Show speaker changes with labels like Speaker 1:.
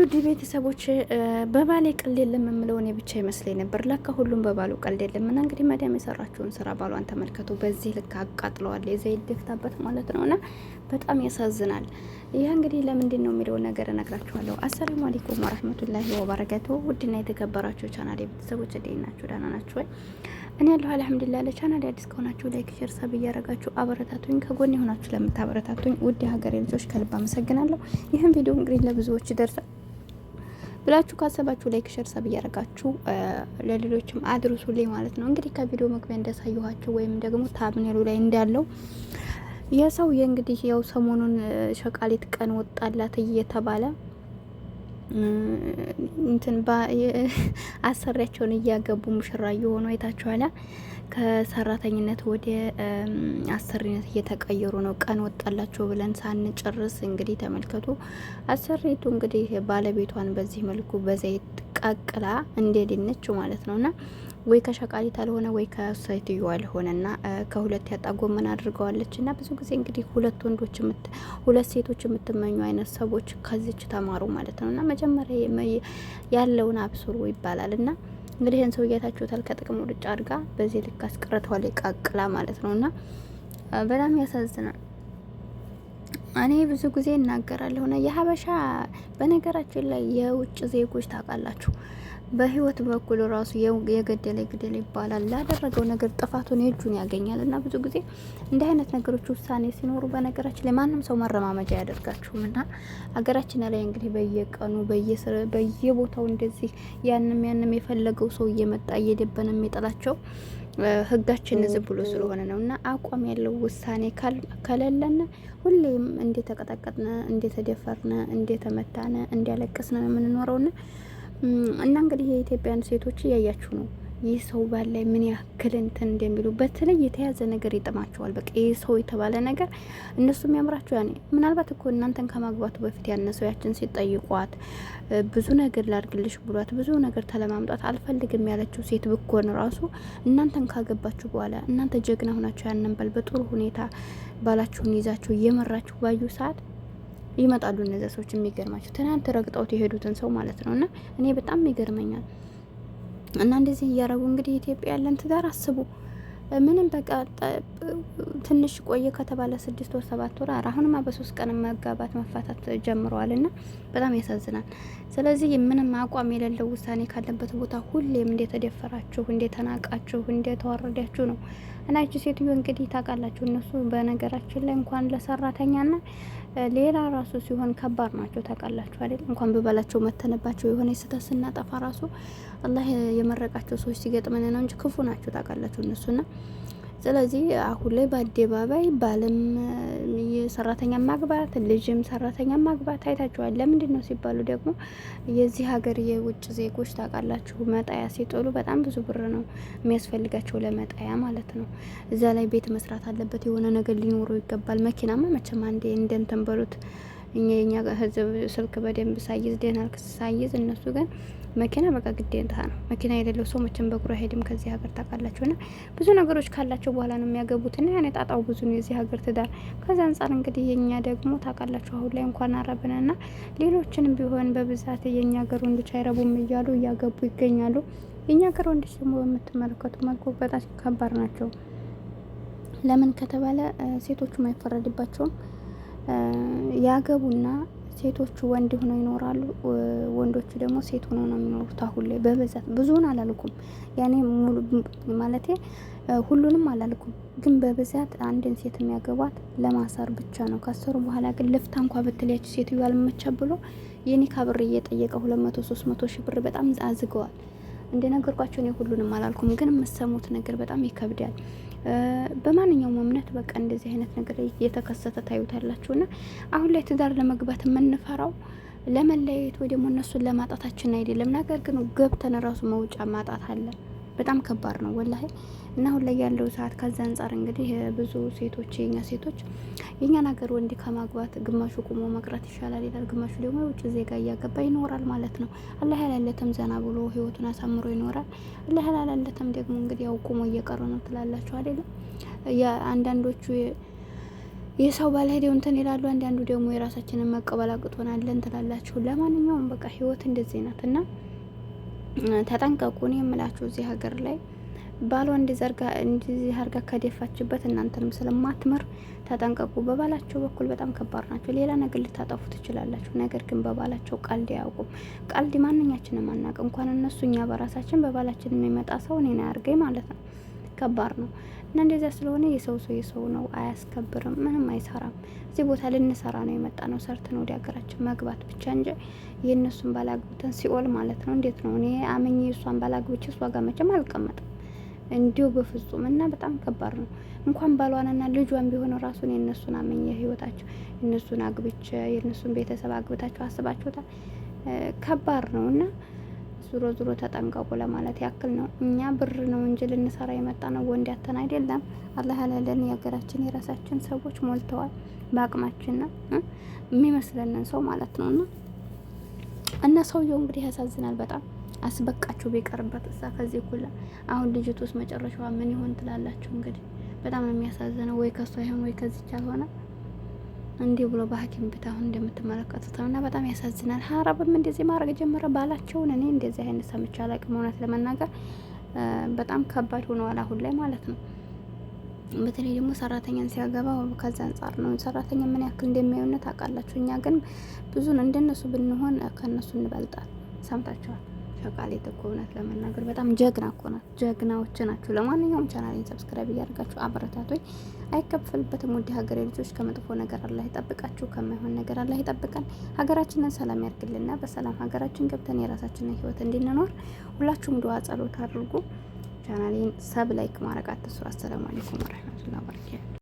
Speaker 1: ውድ ቤተሰቦች በባሌ ቀልድ የለም የምለው እኔ ብቻ ይመስለኝ ነበር። ለካ ሁሉም በባሉ ቀልድ የለም። እና እንግዲህ መዳም የሰራችውን ስራ ባሏን ተመልከቱ። በዚህ ልክ አቃጥለዋል። የዘይት ደፍታበት ማለት ነው። እና በጣም ያሳዝናል። ይህ እንግዲህ ለምንድን ነው የሚለውን ነገር እነግራችኋለሁ። አሰላሙ አለይኩም ወራህመቱላሂ ወበረካቱ። ውድና የተከበራችሁ ቻናል ቤተሰቦች እንዴት ናችሁ? ደህና ናችሁ ወይ? እኔ ያለሁ አልሐምዱሊላህ። ለቻናል አዲስ ከሆናችሁ ላይክ፣ ሼር፣ ሰብ እያረጋችሁ አበረታቱኝ። ከጎን የሆናችሁ ለምታበረታቱኝ ውድ ሀገሬ ልጆች ከልብ አመሰግናለሁ። ይህን ቪዲዮ እንግዲህ ለብዙዎች ይደርሳል ብላችሁ ካሰባችሁ ላይክ ሼር ሰብ እያደረጋችሁ ለሌሎችም አድርሱልኝ ማለት ነው። እንግዲህ ከቪዲዮ መግቢያ እንዳሳየኋችሁ ወይም ደግሞ ታብኔሉ ላይ እንዳለው የሰው እንግዲህ ያው ሰሞኑን ሸቃሊት ቀን ወጣላት እየተባለ እንትን አሰሪያቸውን እያገቡ ሙሽራ እየሆኑ አይታችኋላ። ከሰራተኝነት ወደ አሰሪነት እየተቀየሩ ነው። ቀን ወጣላቸው ብለን ሳንጨርስ እንግዲህ ተመልከቱ። አሰሪቱ እንግዲህ ባለቤቷን በዚህ መልኩ በዘይት ቀቅላ እንደ ድንች ማለት ነውና ወይ ከሸቃሊት አልሆነ ወይ ከሴትዮዋ አልሆነና ከሁለት ያጣ ጎመን አድርገዋለች። እና ብዙ ጊዜ እንግዲህ ሁለት ሴቶች የምትመኙ አይነት ሰዎች ከዚች ተማሩ ማለት ነውና መጀመሪያ ያለውን አብስሩ ይባላል። እና እንግዲህ ይህን ሰው እያታችሁታል። ከጥቅም ውጭ አድርጋ በዚህ ልክ አስቀርተዋል ቀቅላ ማለት ነውና በጣም ያሳዝናል። እኔ ብዙ ጊዜ እናገራለሁ እና የሀበሻ በነገራችን ላይ የውጭ ዜጎች ታውቃላችሁ በህይወት በኩል ራሱ የገደለ ግደለ ይባላል። ላደረገው ነገር ጥፋቱን የእጁን ያገኛል። እና ብዙ ጊዜ እንዲህ አይነት ነገሮች ውሳኔ ሲኖሩ በነገራችን ላይ ማንም ሰው መረማመጃ አያደርጋችሁም። እና ሀገራችን ላይ እንግዲህ በየቀኑ በየቦታው እንደዚህ ያንም የፈለገው ሰው እየመጣ እየደበነ የሚጥላቸው ህጋችን ዝም ብሎ ስለሆነ ነው። እና አቋም ያለው ውሳኔ ከሌለን ሁሌም እንደተቀጠቀጥነ፣ እንደተደፈርነ፣ እንደተመታነ፣ እንዲያለቅስነ የምንኖረውና እና እንግዲህ የኢትዮጵያን ሴቶች እያያችሁ ነው። ይህ ሰው ባል ላይ ምን ያክል እንትን እንደሚሉ በተለይ የተያዘ ነገር ይጥማቸዋል። በቃ ይህ ሰው የተባለ ነገር እነሱ የሚያምራቸው ያኔ ምናልባት እኮ እናንተን ከማግባቱ በፊት ያነሰው ያችን ሲጠይቋት ብዙ ነገር ላድርግልሽ ብሏት ብዙ ነገር ተለማምጧት አልፈልግም ያለችው ሴት ብኮን ራሱ እናንተን ካገባችሁ በኋላ እናንተ ጀግና ሆናችሁ ያንን ባል በጥሩ ሁኔታ ባላችሁን ይዛችሁ እየመራችሁ ባዩ ሰዓት ይመጣሉ እነዚያ ሰዎች። የሚገርማቸው ትናንት ረግጠውት የሄዱትን ሰው ማለት ነው። እና እኔ በጣም ይገርመኛል። እና እንደዚህ እያረጉ እንግዲህ ኢትዮጵያ ያለን ትዳር አስቡ። ምንም በቃ ትንሽ ቆየ ከተባለ 6 ወር 7 ወር አሁንማ በ3 ቀን መጋባት መፋታት ጀምረዋል። እና በጣም ያሳዝናል። ስለዚህ ምንም አቋም የሌለው ውሳኔ ካለበት ቦታ ሁሌም እንደተደፈራችሁ፣ እንደተናቃችሁ፣ እንደተዋረዳችሁ ነው። እና እቺ ሴትዮ እንግዲህ ታውቃላችሁ እነሱ በነገራችን ላይ እንኳን ለሰራተኛና ሌላ ራሱ ሲሆን ከባድ ናቸው። ታውቃላችሁ አይደል? እንኳን በባላቸው መተነባቸው የሆነ ስህተት ስናጠፋ ራሱ አላህ የመረቃቸው ሰዎች ሲገጥመን ነው እንጂ ክፉ ናቸው። ታውቃላችሁ እነሱና ስለዚህ አሁን ላይ በአደባባይ ባለም ሰራተኛ ማግባት ልጅም ሰራተኛ ማግባት አይታችኋል። ለምንድን ነው ሲባሉ ደግሞ የዚህ ሀገር የውጭ ዜጎች ታውቃላችሁ መጣያ ሲጥሉ በጣም ብዙ ብር ነው የሚያስፈልጋቸው ለመጣያ ማለት ነው። እዛ ላይ ቤት መስራት አለበት፣ የሆነ ነገር ሊኖረው ይገባል። መኪናማ መቼም አንዴ እንደንተን በሉት የኛ ህዝብ ስልክ በደንብ ሳይዝ ደናል ሳይዝ እነሱ ግን መኪና በቃ ግዴታ ነው። መኪና የሌለው ሰው መቼም በእግሩ አይሄድም ከዚህ ሀገር ታውቃላችሁና ብዙ ነገሮች ካላቸው በኋላ ነው የሚያገቡትና ያኔ ጣጣው ብዙ ነው የዚህ ሀገር ትዳር። ከዛ አንጻር እንግዲህ የኛ ደግሞ ታውቃላችሁ አሁን ላይ እንኳን አረብንና ሌሎችንም ቢሆን በብዛት የኛ ሀገር ወንዶች አይረቡም እያሉ እያገቡ ይገኛሉ። የኛ ሀገር ወንዶች ደግሞ በምትመለከቱ መልኩ በጣም ከባድ ናቸው። ለምን ከተባለ ሴቶቹ አይፈረድባቸውም። ያገቡና ሴቶቹ ወንድ ሆነው ይኖራሉ፣ ወንዶቹ ደግሞ ሴት ሆነው ነው የሚኖሩት። አሁን ላይ በብዛት ብዙውን አላልኩም ያኔ ሙሉ ማለቴ ሁሉንም አላልኩም፣ ግን በብዛት አንድን ሴት የሚያገቧት ለማሳር ብቻ ነው። ካሰሩ በኋላ ግን ልፍታ እንኳን ብትለያች ሴትዮ ያልመቻ ብሎ የኒካ ብር እየጠየቀ 200-300 ሺህ ብር በጣም አዝገዋል። እንደነገርኳችሁ እኔ ሁሉንም አላልኩም፣ ግን የምሰሙት ነገር በጣም ይከብዳል። በማንኛውም እምነት በቃ እንደዚህ አይነት ነገር እየተከሰተ ታዩታላችሁና አሁን ላይ ትዳር ለመግባት የምንፈራው ለመለያየት ወይ ደግሞ እነሱን ለማጣታችን አይደለም። ነገር ግን ገብተን ራሱ መውጫ ማጣት አለ። በጣም ከባድ ነው ወላሂ። እና አሁን ላይ ያለው ሰዓት ከዛ አንጻር እንግዲህ ብዙ ሴቶች የኛ ሴቶች የኛን ሀገር ወንድ ከማግባት ግማሹ ቁሞ መቅረት ይሻላል ይላል፣ ግማሹ ደግሞ የውጭ ዜጋ እያገባ ይኖራል ማለት ነው። አላህ ያላለተም ዘና ብሎ ህይወቱን አሳምሮ ይኖራል። አላህ ያላለተም ደግሞ እንግዲህ ያው ቁሞ እየቀሩ ነው ትላላችሁ አይደለም? ያ አንዳንዶቹ የሰው ባል ሄደው እንትን ይላሉ። አንዳንዱ ደግሞ የራሳችንን መቀበል አቅቶናል ትላላችሁ። ለማንኛውም በቃ ህይወት እንደዚህ ናት እና ተጠንቀቁ። እኔ የምላችሁ እዚህ ሀገር ላይ ባሏ እንደዚህ አርጋ ከደፋችበት እናንተንም ስለማትምር ተጠንቀቁ። በባላቸው በኩል በጣም ከባድ ናቸው። ሌላ ነገር ልታጠፉ ትችላላችሁ፣ ነገር ግን በባላቸው ቀልድ አያውቁም። ቀልድ ማንኛችንም አናውቅ፣ እንኳን እነሱ እኛ በራሳችን በባላችን የሚመጣ ሰው እኔን አያርገኝ ማለት ነው። ከባድ ነው እና እንደዚያ ስለሆነ የሰው ነው፣ አያስከብርም፣ ምንም አይሰራም። እዚህ ቦታ ልንሰራ ነው የመጣ ነው፣ ሰርተን ወደ ሀገራችን መግባት ብቻ እንጂ የእነሱን ባላግብተን ሲኦል ማለት ነው። እንዴት ነው እኔ አመኝ እሷን ባላግብቼ እሷ ጋር መቼም አልቀመጥም እንዲሁ በፍጹም። እና በጣም ከባድ ነው። እንኳን ባሏንና ልጇን ቢሆን ራሱን የእነሱን አመኝ ህይወታቸው የእነሱን አግብቼ የእነሱን ቤተሰብ አግብታቸው አስባችሁታል? ከባድ ነው እና ዙሮ ተጠንቀቁ ለማለት ያክል ነው። እኛ ብር ነው እንጂ ልንሰራ የመጣ ነው ወንድ ያተን አይደለም። አላህ ያለለን የሀገራችን የራሳችን ሰዎች ሞልተዋል በአቅማችን የሚመስለንን ሰው ማለት ነው። እና ሰውየው እንግዲህ ያሳዝናል በጣም አስበቃችሁ ቢቀርበት እሳ ከዚህ ኩላ አሁን ልጅቱ ውስጥ መጨረሻዋ ምን ይሆን ትላላችሁ? እንግዲህ በጣም የሚያሳዝነው ወይ ከሷ ይሆን ወይ ከዚች አልሆነ እንዲህ ብሎ በሐኪም ቤት አሁን እንደምትመለከቱት ነው። እና በጣም ያሳዝናል። ሀረብም እንደዚህ ማድረግ ጀመረ ባላቸውን። እኔ እንደዚህ አይነት ሰምቼ አላውቅም እውነት ለመናገር በጣም ከባድ ሆነዋል አሁን ላይ ማለት ነው። በተለይ ደግሞ ሰራተኛን ሲያገባ ከዛ አንጻር ነው። ሰራተኛ ምን ያክል እንደሚያዩነት ታውቃላችሁ። እኛ ግን ብዙን እንደነሱ ብንሆን ከነሱ እንበልጣል። ሰምታችኋል። ሸቃሌት እኮ እውነት ለመናገር በጣም ጀግና እኮ ናት። ጀግናዎች ናችሁ። ለማንኛውም ቻናሌን ሰብስክራይብ እያደርጋችሁ አበረታቶኝ። አይከፈልበትም። ውድ ሀገሬ ልጆች ከመጥፎ ነገር አላህ ይጠብቃችሁ፣ ከማይሆን ነገር አላህ ይጠብቀን። ሀገራችንን ሰላም ያርግልና በሰላም ሀገራችን ገብተን የራሳችንን ህይወት እንድንኖር ሁላችሁም ዱዓ ጸሎት አድርጉ። ቻናሌን ሰብ ላይክ ማድረግ አትርሱ። አሰላሙ አለይኩም ወራህመቱላሂ ወበረካቱ።